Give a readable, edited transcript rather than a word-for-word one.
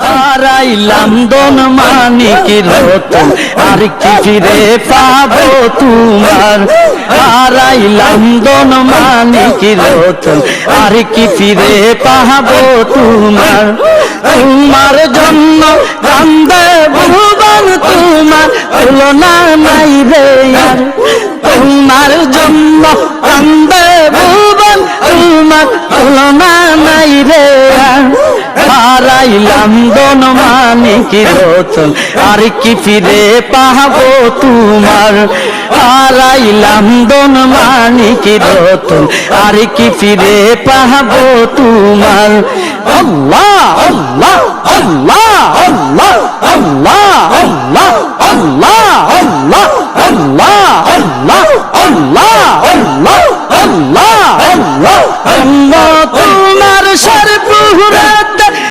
হারাইলাম ধন মানিক রতন আর কি ফিরে পাবো তোমার হারাইলাম ধন মানিক রতন আর কি ফিরে পাবো তোমার তোমার জন্য কান্দে ভুবন তোমার তুলনা নাই রে আর তোমার জন্য কান্দে ভুবন তোমার তুলনা নাই রে আর হারাইলাম ধন মানিক রতন আর কি ফিরে পাবো তোমার হারাইলাম ধন মানিক রতন আর কি ফিরে পাবো তোমার আল্লাহ আল্লাহ আল্লাহ